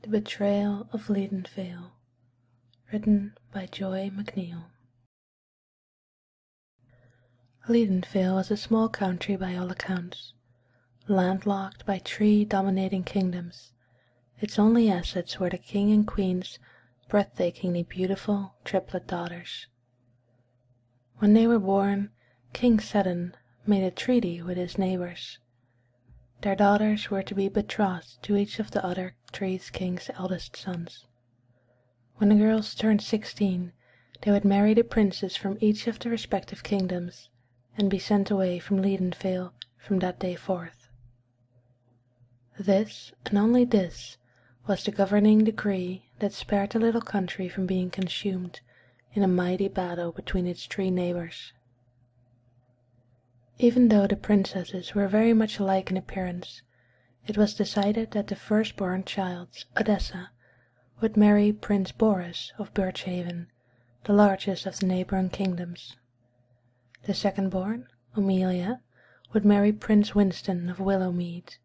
The Betrayal of Lydinvale, written by McNiel. Lydinvale was a small country by all accounts, landlocked by 3 dominating kingdoms. Its only assets were the king and queen's breathtakingly beautiful triplet daughters. When they were born, King Seddon made a treaty with his neighbors. Their daughters were to be betrothed to each of the other 3 kings' eldest sons. When the girls turned 16, they would marry the princes from each of the respective kingdoms and be sent away from Lydinvale from that day forth. This, and only this, was the governing decree that spared the little country from being consumed in a mighty battle between its 3 neighbors. Even though the princesses were very much alike in appearance, it was decided that the firstborn child, Odessa, would marry Prince Boris of Birchhaven, the largest of the neighboring kingdoms. The second-born, Amelia, would marry Prince Winston of Willowmead,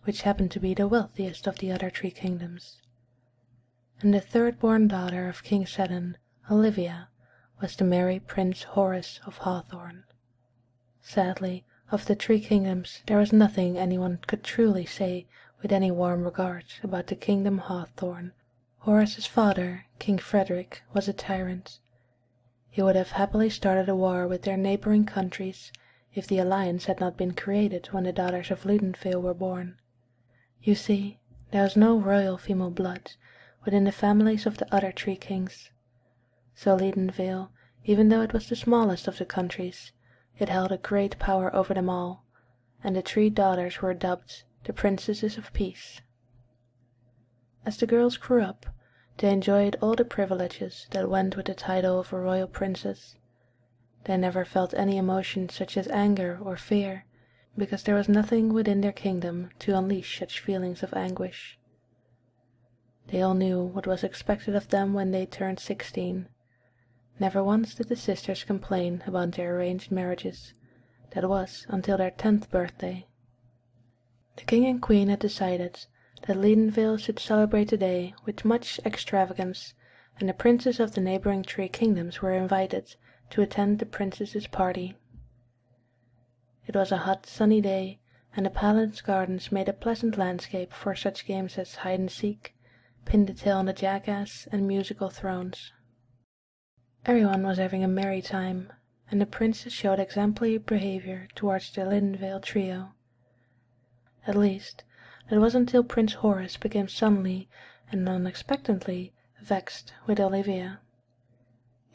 which happened to be the wealthiest of the other 3 kingdoms. And the third-born daughter of King Seddon, Olivia, was to marry Prince Horace of Hawthorne. Sadly, of the 3 kingdoms there was nothing anyone could truly say with any warm regard about the kingdom Hawthorne. Horace's father, King Frederick, was a tyrant. He would have happily started a war with their neighboring countries if the alliance had not been created when the daughters of Lydinvale were born. You see, there was no royal female blood within the families of the other 3 kings. So Lydinvale, even though it was the smallest of the countries, it held a great power over them all, and the 3 daughters were dubbed the Princesses of Peace. As the girls grew up, they enjoyed all the privileges that went with the title of a royal princess. They never felt any emotion such as anger or fear, because there was nothing within their kingdom to unleash such feelings of anguish. They all knew what was expected of them when they turned 16. Never once did the sisters complain about their arranged marriages. That was until their 10th birthday. The king and queen had decided that Lydinvale should celebrate the day with much extravagance, and the princes of the neighboring 3 kingdoms were invited to attend the princesses' party. It was a hot, sunny day, and the palace gardens made a pleasant landscape for such games as hide-and-seek, pin-the-tail on the jackass, and musical thrones. Everyone was having a merry time, and the princes showed exemplary behavior towards the Lydinvale trio. At least, it was until Prince Horace became suddenly and unexpectedly vexed with Olivia.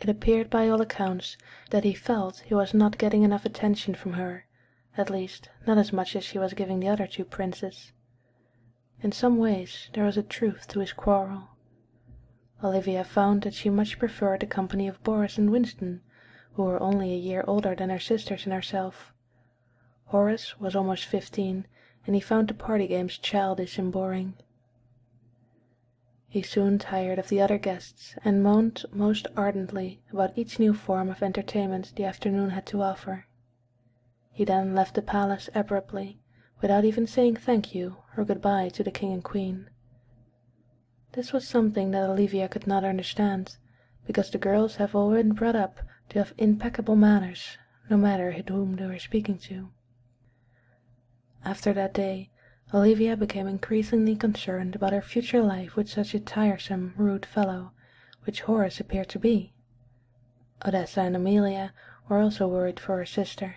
It appeared by all accounts that he felt he was not getting enough attention from her, at least not as much as she was giving the other 2 princes. In some ways there was a truth to his quarrel. Olivia found that she much preferred the company of Boris and Winston, who were only a year older than her sisters and herself. Horace was almost 15, and he found the party games childish and boring. He soon tired of the other guests and moaned most ardently about each new form of entertainment the afternoon had to offer. He then left the palace abruptly, without even saying thank you or goodbye to the king and queen. This was something that Olivia could not understand, because the girls have all been brought up to have impeccable manners, no matter whom they were speaking to. After that day, Olivia became increasingly concerned about her future life with such a tiresome, rude fellow, which Horace appeared to be. Odessa and Amelia were also worried for her sister,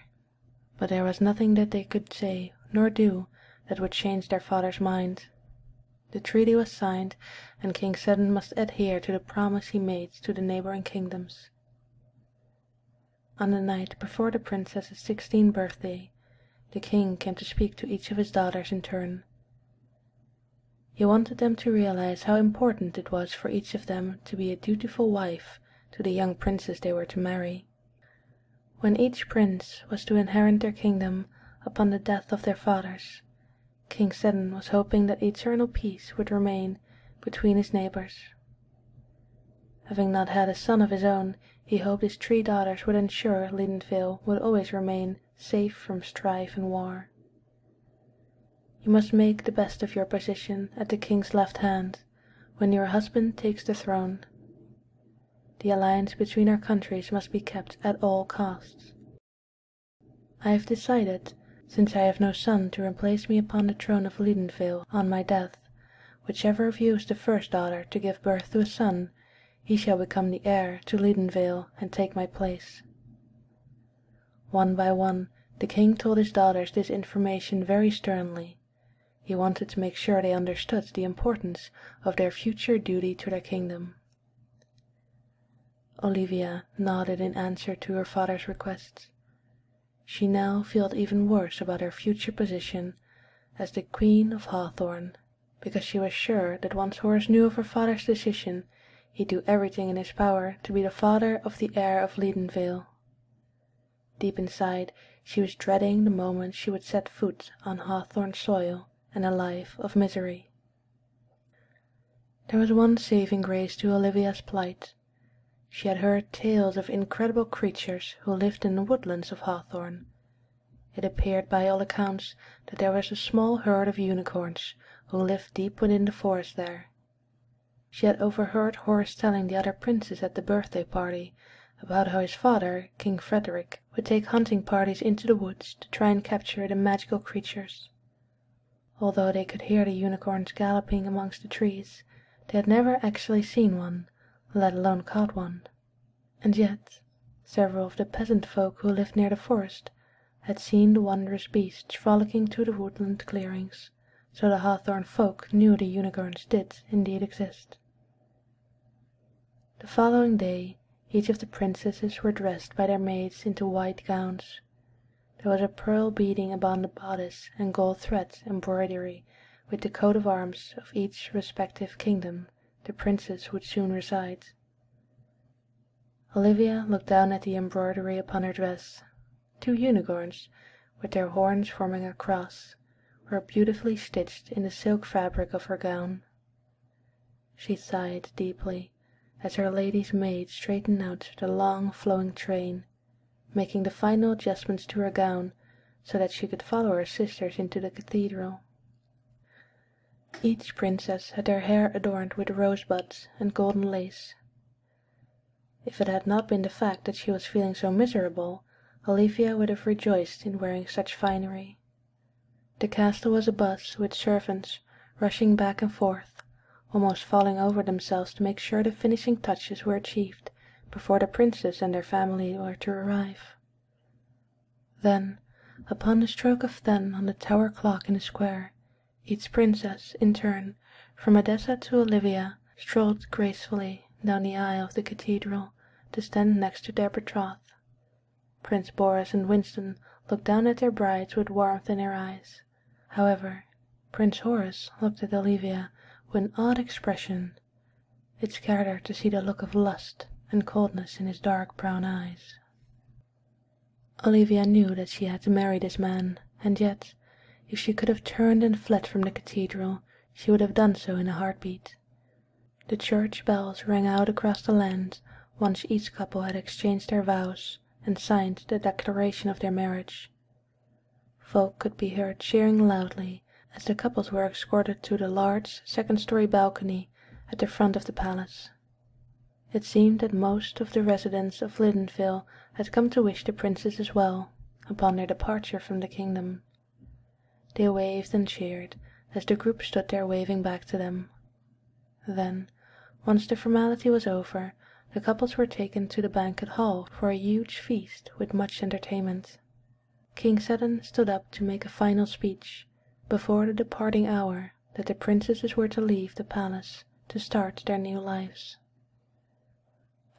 but there was nothing that they could say nor do that would change their father's mind. The treaty was signed, and King Seddon must adhere to the promise he made to the neighboring kingdoms. On the night before the princess's 16th birthday, the king came to speak to each of his daughters in turn. He wanted them to realize how important it was for each of them to be a dutiful wife to the young princess they were to marry. When each prince was to inherit their kingdom upon the death of their fathers, King Seddon was hoping that eternal peace would remain between his neighbors. Having not had a son of his own, he hoped his 3 daughters would ensure Lydinvale would always remain safe from strife and war. You must make the best of your position at the king's left hand, when your husband takes the throne. The alliance between our countries must be kept at all costs. I have decided, since I have no son to replace me upon the throne of Lydinvale on my death, whichever of you is the first daughter to give birth to a son, he shall become the heir to Lydinvale and take my place." One by one, the king told his daughters this information very sternly. He wanted to make sure they understood the importance of their future duty to their kingdom. Olivia nodded in answer to her father's requests. She now felt even worse about her future position as the Queen of Hawthorne, because she was sure that once Horace knew of her father's decision, he'd do everything in his power to be the father of the heir of Lydinvale. Deep inside, she was dreading the moment she would set foot on Hawthorne soil and a life of misery. There was one saving grace to Olivia's plight. She had heard tales of incredible creatures who lived in the woodlands of Hawthorne. It appeared by all accounts that there was a small herd of unicorns who lived deep within the forest there. She had overheard Horace telling the other princes at the birthday party about how his father, King Frederick, would take hunting parties into the woods to try and capture the magical creatures. Although they could hear the unicorns galloping amongst the trees, they had never actually seen one, let alone caught one. And yet, several of the peasant folk who lived near the forest had seen the wondrous beasts frolicking through the woodland clearings, so the Hawthorne folk knew the unicorns did indeed exist. The following day, each of the princesses were dressed by their maids into white gowns. There was a pearl beading upon the bodice and gold thread embroidery with the coat of arms of each respective kingdom the princess would soon reside. Olivia looked down at the embroidery upon her dress. 2 unicorns, with their horns forming a cross, were beautifully stitched in the silk fabric of her gown. She sighed deeply as her lady's maid straightened out the long flowing train, making the final adjustments to her gown so that she could follow her sisters into the cathedral. Each princess had her hair adorned with rosebuds and golden lace. If it had not been the fact that she was feeling so miserable, Olivia would have rejoiced in wearing such finery. The castle was abuzz with servants rushing back and forth, almost falling over themselves to make sure the finishing touches were achieved before the princess and their family were to arrive. Then, upon the stroke of 10 on the tower clock in the square, each princess, in turn, from Edessa to Olivia, strolled gracefully down the aisle of the cathedral to stand next to their betrothed. Prince Boris and Winston looked down at their brides with warmth in their eyes. However, Prince Horace looked at Olivia with an odd expression. It scared her to see the look of lust and coldness in his dark brown eyes. Olivia knew that she had to marry this man, and yet, if she could have turned and fled from the cathedral, she would have done so in a heartbeat. The church bells rang out across the land once each couple had exchanged their vows and signed the declaration of their marriage. Folk could be heard cheering loudly as the couples were escorted to the large second-story balcony at the front of the palace. It seemed that most of the residents of Lydinvale had come to wish the princesses well upon their departure from the kingdom. They waved and cheered as the group stood there waving back to them. Then, once the formality was over, the couples were taken to the banquet hall for a huge feast with much entertainment. King Seddon stood up to make a final speech before the departing hour that the princesses were to leave the palace to start their new lives.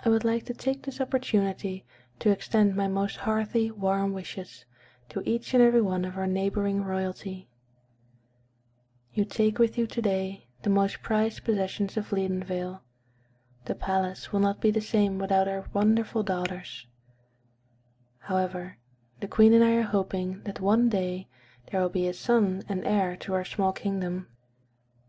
I would like to take this opportunity to extend my most hearty, warm wishes to each and every one of our neighboring royalty. You take with you today the most prized possessions of Lydinvale. The palace will not be the same without our wonderful daughters. However, the Queen and I are hoping that one day there will be a son and heir to our small kingdom.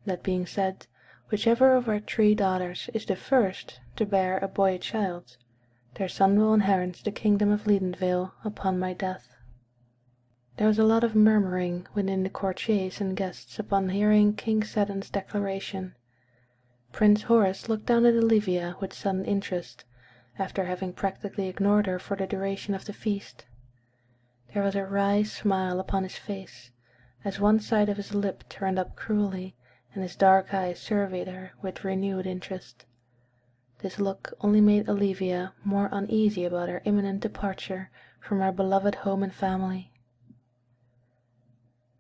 That being said, whichever of our 3 daughters is the first to bear a boy child, their son will inherit the kingdom of Lydinvale upon my death. There was a lot of murmuring within the courtiers and guests upon hearing King Seddon's declaration. Prince Horace looked down at Olivia with sudden interest, after having practically ignored her for the duration of the feast. There was a wry smile upon his face, as one side of his lip turned up cruelly, and his dark eyes surveyed her with renewed interest. This look only made Olivia more uneasy about her imminent departure from her beloved home and family.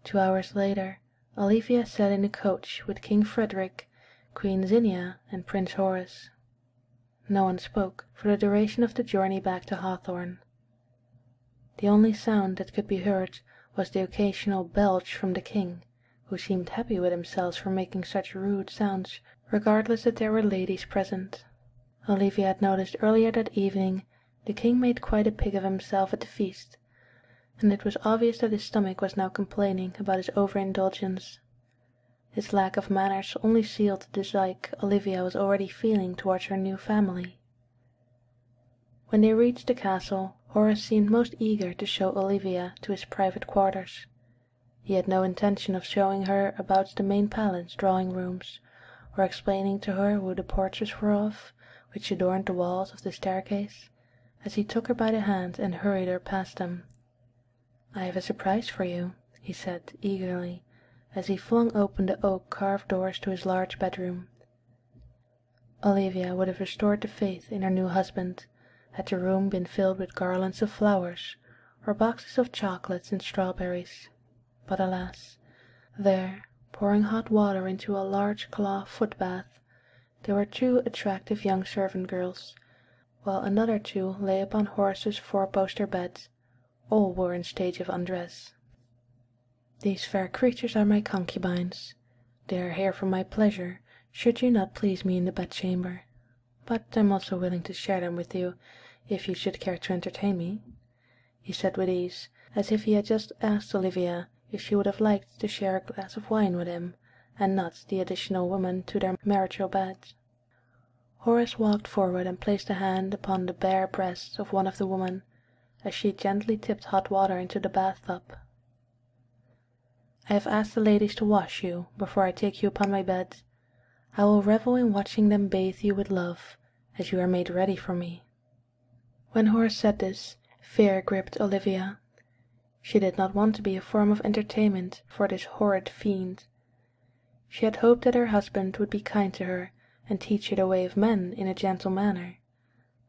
2 hours later, Olivia sat in a coach with King Frederick, Queen Zinnia, and Prince Horace. No one spoke for the duration of the journey back to Hawthorne. The only sound that could be heard was the occasional belch from the king, who seemed happy with himself for making such rude sounds, regardless that there were ladies present. Olivia had noticed earlier that evening the king made quite a pig of himself at the feast, and it was obvious that his stomach was now complaining about his overindulgence. His lack of manners only sealed the dislike Olivia was already feeling towards her new family. When they reached the castle, Horace seemed most eager to show Olivia to his private quarters. He had no intention of showing her about the main palace drawing-rooms, or explaining to her who the portraits were of, which adorned the walls of the staircase, as he took her by the hand and hurried her past them. "I have a surprise for you," he said eagerly, as he flung open the oak-carved doors to his large bedroom. Olivia would have restored the faith in her new husband, had the room been filled with garlands of flowers, or boxes of chocolates and strawberries. But alas, there, pouring hot water into a large claw foot-bath, there were 2 attractive young servant girls, while another 2 lay upon Horace's 4-poster bed. All were in stage of undress. "These fair creatures are my concubines. They are here for my pleasure, should you not please me in the bedchamber. But I am also willing to share them with you, if you should care to entertain me," he said with ease, as if he had just asked Olivia if she would have liked to share a glass of wine with him, and not the additional woman to their marital beds. Horace walked forward and placed a hand upon the bare breast of one of the women, as she gently tipped hot water into the bathtub. "I have asked the ladies to wash you before I take you upon my bed. I will revel in watching them bathe you with love, as you are made ready for me." When Horace said this, fear gripped Olivia. She did not want to be a form of entertainment for this horrid fiend. She had hoped that her husband would be kind to her and teach her the way of men in a gentle manner,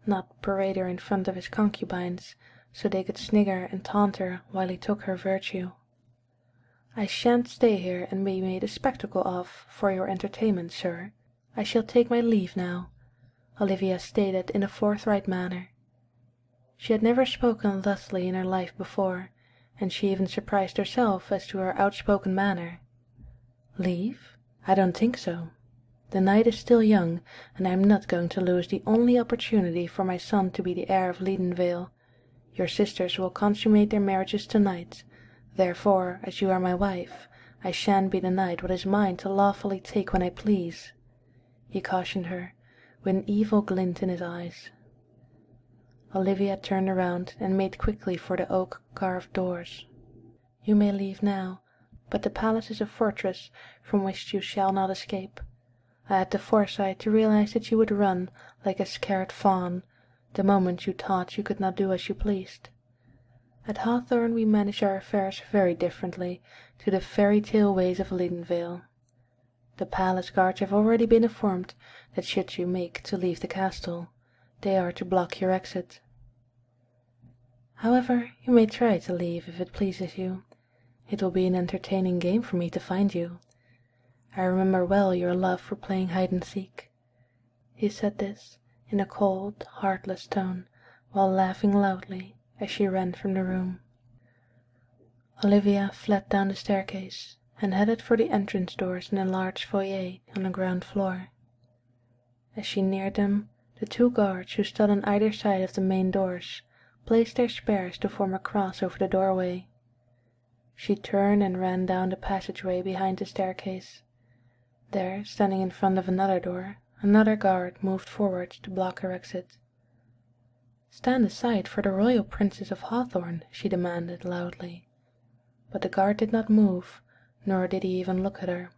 not parade her in front of his concubines so they could snigger and taunt her while he took her virtue. "I shan't stay here and be made a spectacle of for your entertainment, sir. I shall take my leave now," Olivia stated in a forthright manner. She had never spoken thusly in her life before, and she even surprised herself as to her outspoken manner. "Leave? I don't think so. The night is still young, and I am not going to lose the only opportunity for my son to be the heir of Lydinvale. Your sisters will consummate their marriages tonight. Therefore, as you are my wife, I shan't be denied what is mine to lawfully take when I please," he cautioned her, with an evil glint in his eyes. Olivia turned around and made quickly for the oak-carved doors. "You may leave now, but the palace is a fortress from which you shall not escape. I had the foresight to realize that you would run like a scared fawn the moment you thought you could not do as you pleased. At Hawthorne we manage our affairs very differently to the fairy-tale ways of Lydinvale. The palace guards have already been informed that should you make to leave the castle, they are to block your exit. However, you may try to leave if it pleases you. It will be an entertaining game for me to find you. I remember well your love for playing hide-and-seek." He said this in a cold, heartless tone, while laughing loudly as she ran from the room. Olivia fled down the staircase and headed for the entrance doors in a large foyer on the ground floor. As she neared them, the 2 guards who stood on either side of the main doors placed their spears to form a cross over the doorway. She turned and ran down the passageway behind the staircase. There, standing in front of another door, another guard moved forward to block her exit. "Stand aside for the royal princess of Hawthorne," she demanded loudly. But the guard did not move, nor did he even look at her.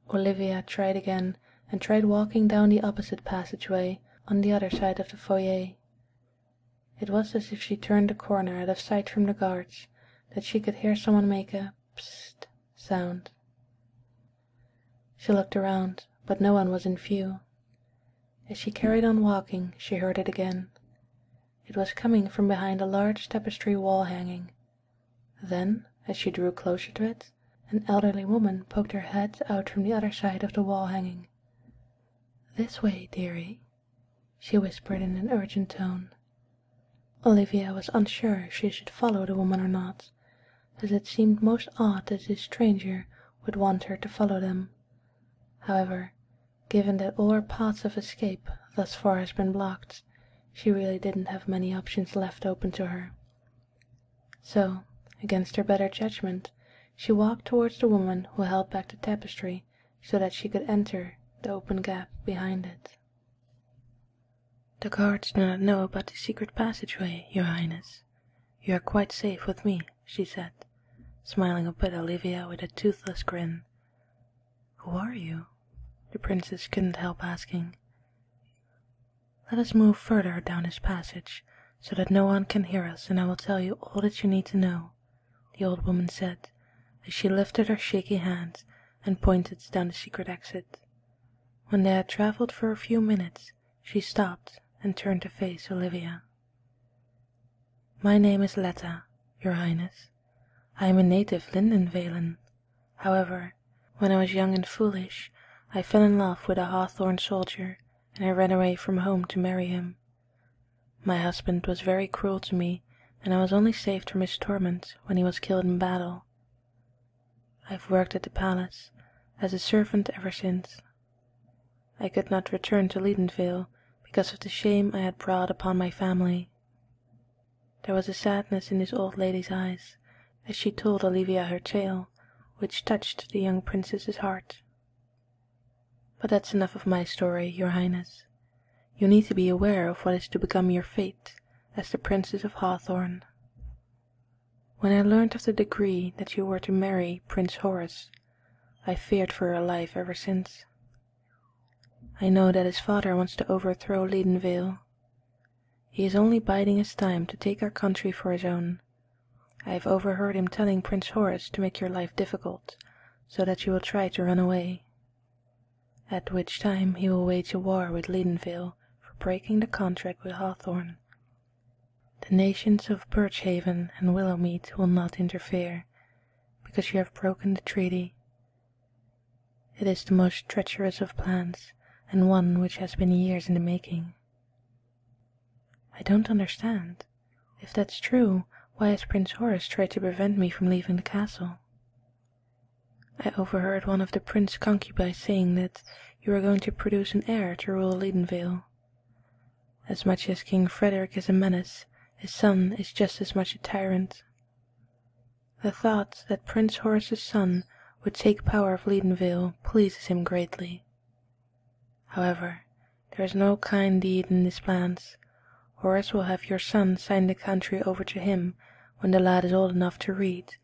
Olivia tried again, and tried walking down the opposite passageway on the other side of the foyer. It was as if she turned the corner out of sight from the guards that she could hear someone make a psst sound. She looked around, but no one was in view. As she carried on walking, she heard it again. It was coming from behind a large tapestry wall hanging. Then, as she drew closer to it, an elderly woman poked her head out from the other side of the wall hanging. "This way, dearie," she whispered in an urgent tone. Olivia was unsure if she should follow the woman or not, as it seemed most odd that this stranger would want her to follow them. However, given that all her paths of escape thus far has been blocked, she really didn't have many options left open to her. So, against her better judgment, she walked towards the woman who held back the tapestry so that she could enter the open gap behind it. "The guards do not know about the secret passageway, Your Highness. You are quite safe with me," she said, smiling up at Olivia with a toothless grin. "Who are you?" the princess couldn't help asking. "Let us move further down this passage, so that no one can hear us, and I will tell you all that you need to know," the old woman said, as she lifted her shaky hand and pointed down the secret exit. When they had traveled for a few minutes, she stopped and turned to face Olivia. "My name is Letta, Your Highness. I am a native Lydinvalen. However, when I was young and foolish, I fell in love with a Hawthorn soldier, and I ran away from home to marry him. My husband was very cruel to me, and I was only saved from his torment when he was killed in battle. I've worked at the palace as a servant ever since. I could not return to Lydinvale because of the shame I had brought upon my family." There was a sadness in this old lady's eyes as she told Olivia her tale, which touched the young princess's heart. "But that's enough of my story, Your Highness. You need to be aware of what is to become your fate as the Princess of Hawthorn. When I learned of the decree that you were to marry Prince Horace, I feared for your life ever since. I know that his father wants to overthrow Lydinvale. He is only biding his time to take our country for his own. I have overheard him telling Prince Horace to make your life difficult, so that you will try to run away. At which time he will wage a war with Lydinvale for breaking the contract with Hawthorn. The nations of Birchhaven and Willowmead will not interfere, because you have broken the treaty. It is the most treacherous of plans, and one which has been years in the making." "I don't understand. If that's true, why has Prince Horace tried to prevent me from leaving the castle?" "I overheard one of the prince's concubines saying that you are going to produce an heir to rule Lydinvale. As much as King Frederick is a menace, his son is just as much a tyrant. The thought that Prince Horace's son would take power of Lydinvale pleases him greatly. However, there is no kind deed in his plans. Horace will have your son sign the country over to him when the lad is old enough to read,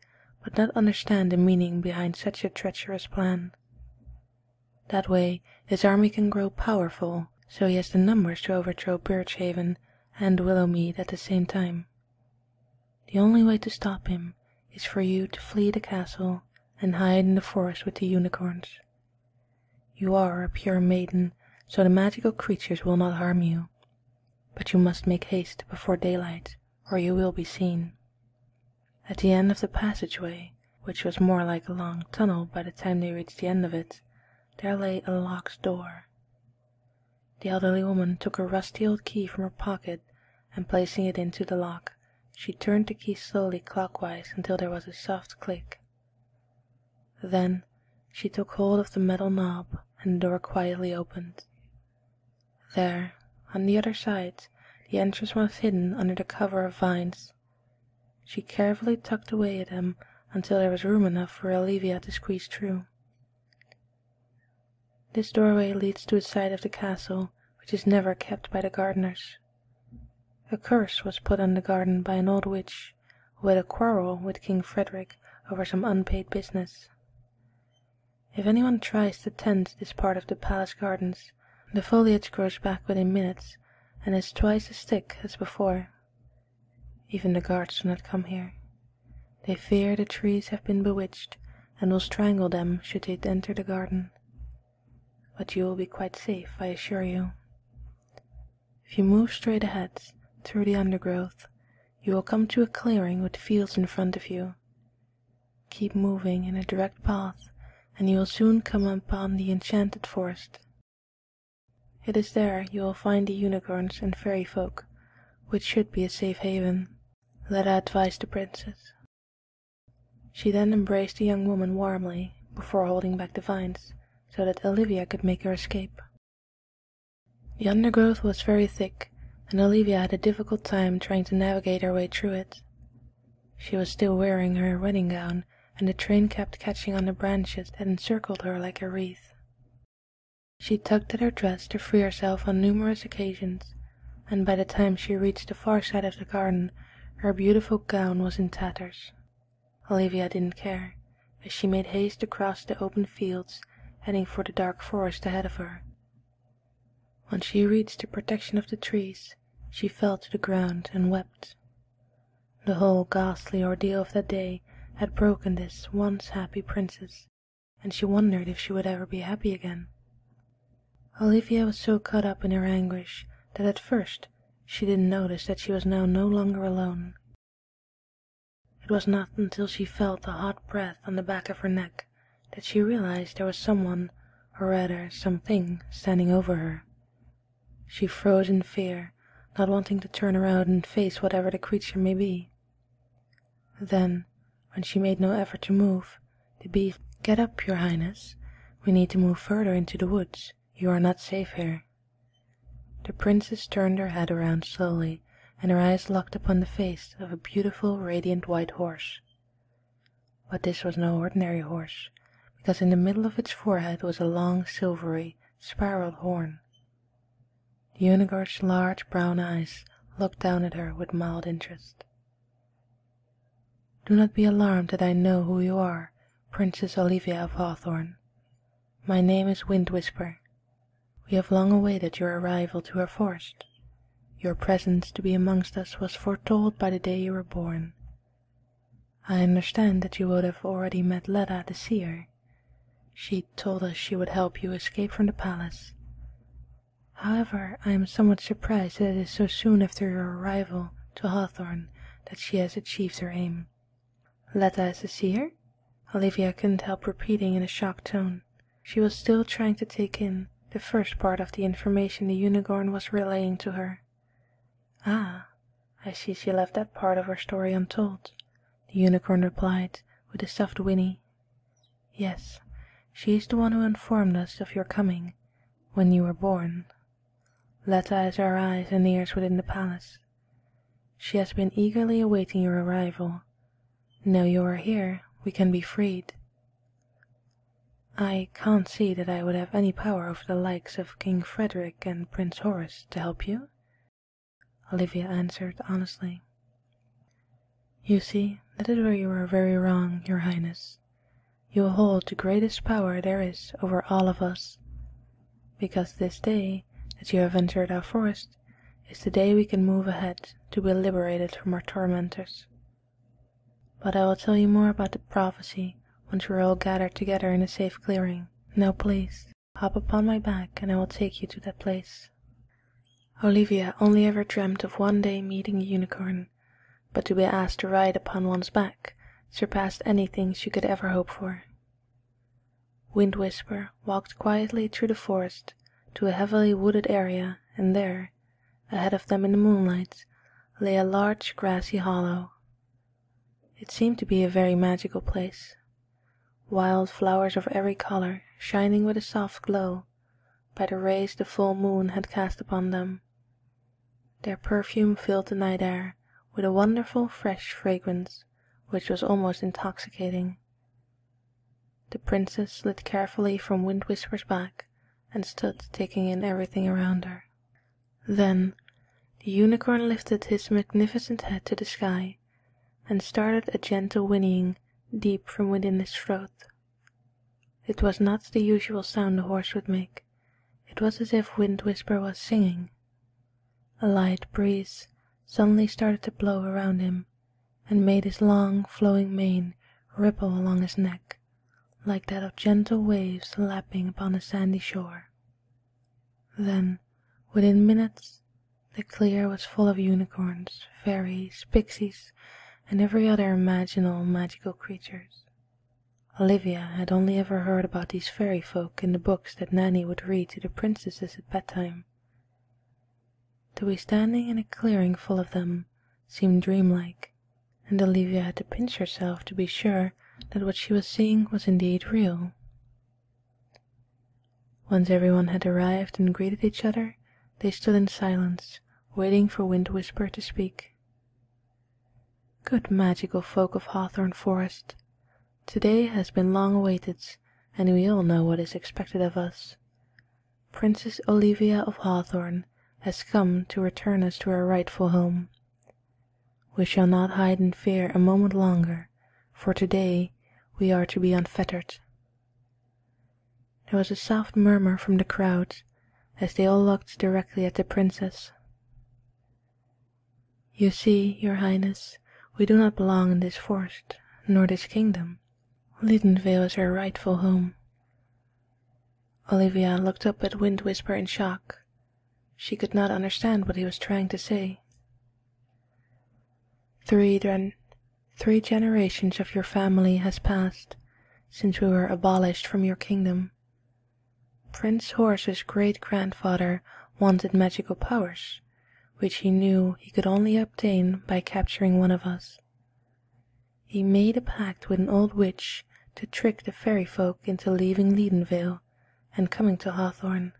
but not understand the meaning behind such a treacherous plan. That way his army can grow powerful, so he has the numbers to overthrow Birchhaven and Willowmead at the same time. The only way to stop him is for you to flee the castle and hide in the forest with the unicorns. You are a pure maiden, so the magical creatures will not harm you. But you must make haste before daylight, or you will be seen." At the end of the passageway, which was more like a long tunnel by the time they reached the end of it, there lay a locked door. The elderly woman took a rusty old key from her pocket, and placing it into the lock, she turned the key slowly clockwise until there was a soft click. Then she took hold of the metal knob, and the door quietly opened. There, on the other side, the entrance was hidden under the cover of vines. She carefully tucked away at them until there was room enough for Olivia to squeeze through. This doorway leads to a side of the castle which is never kept by the gardeners. A curse was put on the garden by an old witch who had a quarrel with King Frederick over some unpaid business. If anyone tries to tend this part of the palace gardens, the foliage grows back within minutes and is twice as thick as before. Even the guards do not come here. They fear the trees have been bewitched and will strangle them should they enter the garden. But you will be quite safe, I assure you. If you move straight ahead, through the undergrowth, you will come to a clearing with fields in front of you. Keep moving in a direct path, and you will soon come upon the enchanted forest. It is there you will find the unicorns and fairy folk, which should be a safe haven. Leda advised the princess. She then embraced the young woman warmly, before holding back the vines, so that Olivia could make her escape. The undergrowth was very thick, and Olivia had a difficult time trying to navigate her way through it. She was still wearing her wedding gown, and the train kept catching on the branches that encircled her like a wreath. She tugged at her dress to free herself on numerous occasions, and by the time she reached the far side of the garden, her beautiful gown was in tatters. Olivia didn't care, as she made haste across the open fields, heading for the dark forest ahead of her. When she reached the protection of the trees, she fell to the ground and wept. The whole ghastly ordeal of that day had broken this once happy princess, and she wondered if she would ever be happy again. Olivia was so caught up in her anguish that at first she didn't notice that she was now no longer alone. It was not until she felt the hot breath on the back of her neck that she realized there was someone, or rather something, standing over her. She froze in fear, not wanting to turn around and face whatever the creature may be. Then, when she made no effort to move, the beast, "Get up, your highness. We need to move further into the woods. You are not safe here." The princess turned her head around slowly, and her eyes locked upon the face of a beautiful, radiant white horse. But this was no ordinary horse, because in the middle of its forehead was a long, silvery, spiraled horn. The unicorn's large brown eyes looked down at her with mild interest. "Do not be alarmed that I know who you are, Princess Olivia of Hawthorn. My name is Wind Whisper. We have long awaited your arrival to our forest. Your presence to be amongst us was foretold by the day you were born. I understand that you would have already met Leda the seer. She told us she would help you escape from the palace. However, I am somewhat surprised that it is so soon after your arrival to Hawthorn that she has achieved her aim." "Leda is the seer?" Olivia couldn't help repeating in a shocked tone. She was still trying to take in the first part of the information the unicorn was relaying to her. "Ah, I see she left that part of her story untold," the unicorn replied, with a soft whinny. "Yes, she is the one who informed us of your coming, when you were born. Leda has our eyes and ears within the palace. She has been eagerly awaiting your arrival. Now you are here, we can be freed." "I can't see that I would have any power over the likes of King Frederick and Prince Horace to help you," Olivia answered honestly. "You see, that is where you are very wrong, your highness. You hold the greatest power there is over all of us, because this day that you have entered our forest is the day we can move ahead to be liberated from our tormentors. But I will tell you more about the prophecy once we are all gathered together in a safe clearing. Now please, hop upon my back and I will take you to that place." Olivia only ever dreamt of one day meeting a unicorn, but to be asked to ride upon one's back surpassed anything she could ever hope for. Wind Whisper walked quietly through the forest to a heavily wooded area, and there, ahead of them in the moonlight, lay a large grassy hollow. It seemed to be a very magical place. Wild flowers of every color shining with a soft glow by the rays the full moon had cast upon them. Their perfume filled the night air with a wonderful fresh fragrance which was almost intoxicating. The princess slid carefully from Wind Whisper's back and stood taking in everything around her. Then the unicorn lifted his magnificent head to the sky and started a gentle whinnying deep from within his throat. It was not the usual sound a horse would make. It was as if Wind Whisper was singing. A light breeze suddenly started to blow around him, and made his long, flowing mane ripple along his neck, like that of gentle waves lapping upon a sandy shore. Then, within minutes, the clear was full of unicorns, fairies, pixies, and every other imaginable magical creatures. Olivia had only ever heard about these fairy folk in the books that Nanny would read to the princesses at bedtime. To be standing in a clearing full of them seemed dreamlike, and Olivia had to pinch herself to be sure that what she was seeing was indeed real. Once everyone had arrived and greeted each other, they stood in silence, waiting for Wind Whisper to speak. Good magical folk of Hawthorn Forest, today has been long awaited, and we all know what is expected of us. Princess Olivia of Hawthorn has come to return us to our rightful home. We shall not hide in fear a moment longer, for today we are to be unfettered. There was a soft murmur from the crowd, as they all looked directly at the princess. You see, your highness, we do not belong in this forest, nor this kingdom. Lydinvale is our rightful home. Olivia looked up at Wind Whisper in shock. She could not understand what he was trying to say. Three generations of your family has passed since we were abolished from your kingdom. Prince Horace's great-grandfather wanted magical powers, which he knew he could only obtain by capturing one of us. He made a pact with an old witch to trick the fairy folk into leaving Lydinvale and coming to Hawthorn.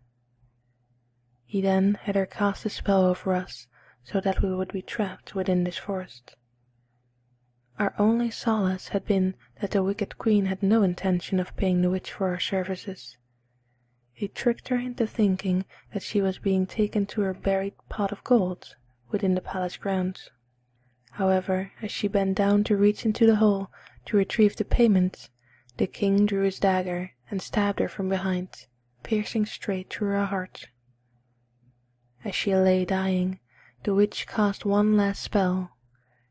He then had her cast a spell over us so that we would be trapped within this forest. Our only solace had been that the wicked queen had no intention of paying the witch for our services. He tricked her into thinking that she was being taken to her buried pot of gold within the palace grounds. However, as she bent down to reach into the hole to retrieve the payment, the king drew his dagger and stabbed her from behind, piercing straight through her heart. As she lay dying, the witch cast one last spell.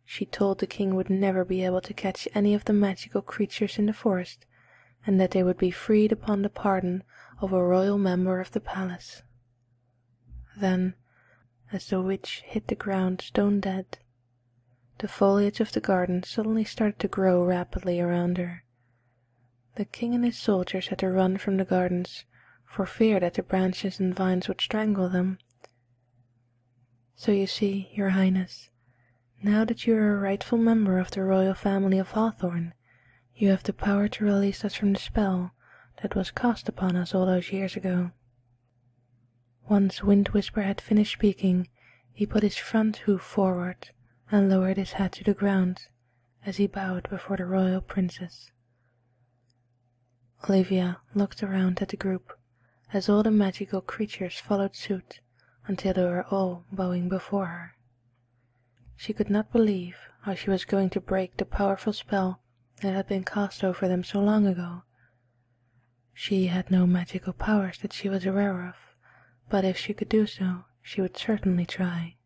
She told the king would never be able to catch any of the magical creatures in the forest, and that they would be freed upon the pardon of a royal member of the palace. Then, as the witch hit the ground stone dead, the foliage of the garden suddenly started to grow rapidly around her. The king and his soldiers had to run from the gardens, for fear that the branches and vines would strangle them. So you see, your highness, now that you are a rightful member of the royal family of Hawthorn, you have the power to release us from the spell that was cast upon us all those years ago. Once Wind Whisper had finished speaking, he put his front hoof forward and lowered his head to the ground as he bowed before the royal princess. Olivia looked around at the group as all the magical creatures followed suit until they were all bowing before her. She could not believe how she was going to break the powerful spell that had been cast over them so long ago. She had no magical powers that she was aware of, but if she could do so, she would certainly try.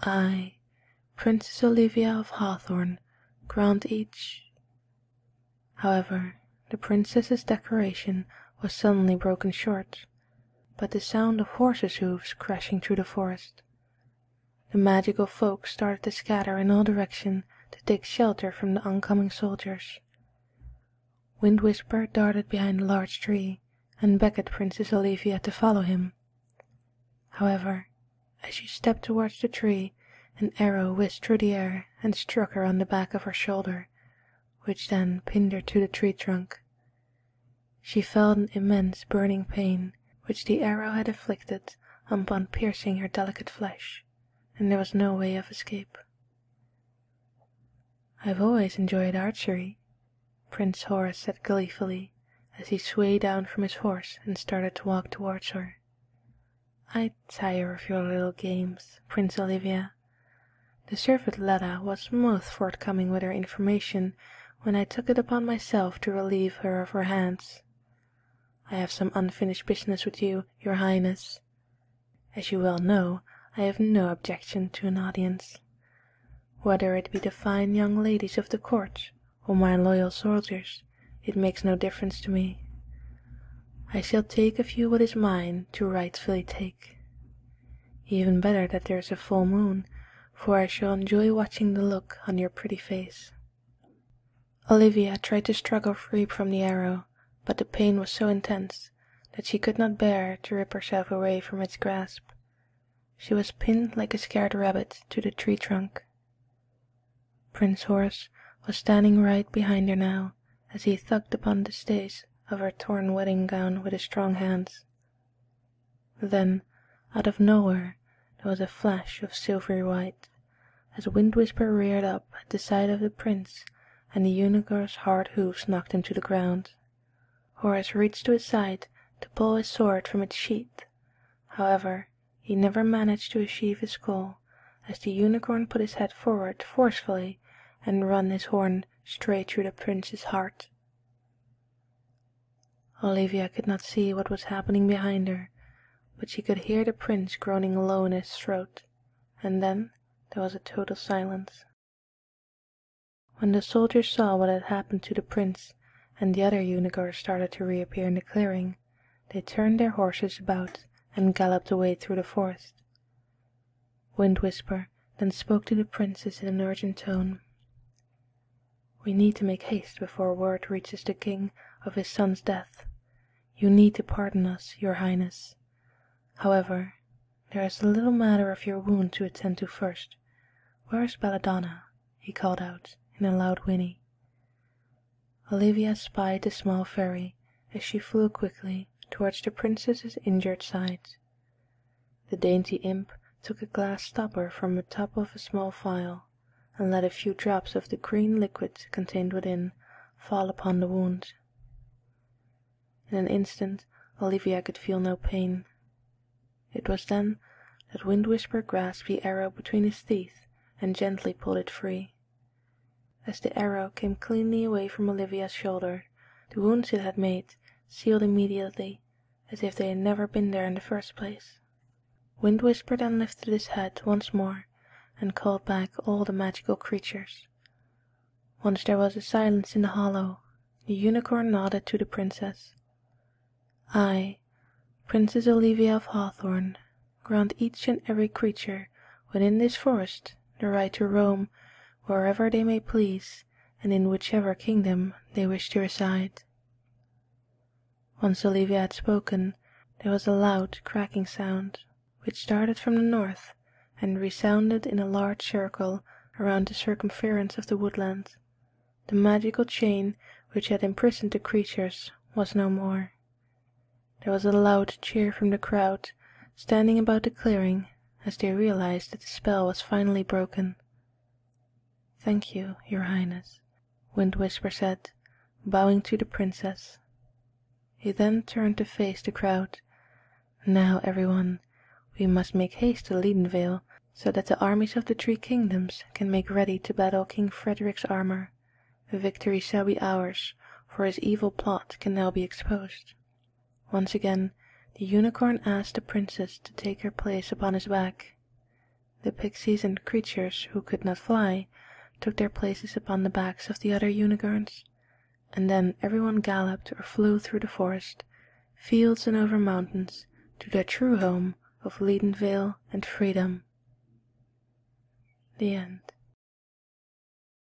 I, Princess Olivia of Hawthorn, grant each. However, the princess's declaration was suddenly broken short, by the sound of horses' hoofs crashing through the forest. The magical folk started to scatter in all directions to take shelter from the oncoming soldiers. Wind Whisper darted behind a large tree and beckoned Princess Olivia to follow him. However, as she stepped towards the tree, an arrow whizzed through the air and struck her on the back of her shoulder, which then pinned her to the tree trunk. She felt an immense burning pain, which the arrow had inflicted upon piercing her delicate flesh, and there was no way of escape. "I've always enjoyed archery," Prince Horace said gleefully, as he swayed down from his horse and started to walk towards her. "I tire of your little games, Prince Olivia." The servant Letta was most forthcoming with her information when I took it upon myself to relieve her of her hands. I have some unfinished business with you, your Highness. As you well know, I have no objection to an audience. Whether it be the fine young ladies of the court, or my loyal soldiers, it makes no difference to me. I shall take of you what is mine to rightfully take. Even better that there is a full moon, for I shall enjoy watching the look on your pretty face." Olivia tried to struggle free from the arrow, but the pain was so intense that she could not bear to rip herself away from its grasp. She was pinned like a scared rabbit to the tree trunk. Prince Horace was standing right behind her now, as he tugged upon the stays of her torn wedding gown with his strong hands. Then, out of nowhere, there was a flash of silvery white, as Wind Whisper reared up at the sight of the prince, and the unicorn's hard hoofs knocked him to the ground. Horace reached to his side to pull his sword from its sheath. However, he never managed to achieve his goal, as the unicorn put his head forward forcefully and run his horn straight through the prince's heart. Olivia could not see what was happening behind her, but she could hear the prince groaning low in his throat, and then there was a total silence. When the soldiers saw what had happened to the prince, and the other unicorns started to reappear in the clearing, they turned their horses about and galloped away through the forest. Wind Whisper then spoke to the princess in an urgent tone. "We need to make haste before word reaches the king of his son's death. You need to pardon us, your Highness. However, there is the little matter of your wound to attend to first. Where is Belladonna?" he called out in a loud whinny. Olivia spied the small fairy as she flew quickly towards the princess's injured side. The dainty imp took a glass stopper from the top of a small phial, and let a few drops of the green liquid contained within fall upon the wound. In an instant Olivia could feel no pain. It was then that Wind Whisper grasped the arrow between his teeth and gently pulled it free. As the arrow came cleanly away from Olivia's shoulder, the wounds it had made sealed immediately, as if they had never been there in the first place. Wind Whisper then lifted his head once more and called back all the magical creatures. Once there was a silence in the hollow, the unicorn nodded to the princess. "I, Princess Olivia of Hawthorn, grant each and every creature within this forest the right to roam wherever they may please and in whichever kingdom they wish to reside." Once Olivia had spoken, there was a loud cracking sound, which started from the north and resounded in a large circle around the circumference of the woodland. The magical chain which had imprisoned the creatures was no more. There was a loud cheer from the crowd standing about the clearing as they realized that the spell was finally broken. "Thank you, your Highness," Wind Whisper said, bowing to the princess. He then turned to face the crowd. "Now, everyone, we must make haste to Lydinvale, so that the armies of the 3 kingdoms can make ready to battle King Frederick's armor. The victory shall be ours, for his evil plot can now be exposed." Once again, the unicorn asked the princess to take her place upon his back. The pixies and creatures who could not fly took their places upon the backs of the other unicorns, and then everyone galloped or flew through the forest, fields and over mountains, to their true home of Lydinvale and freedom. The end.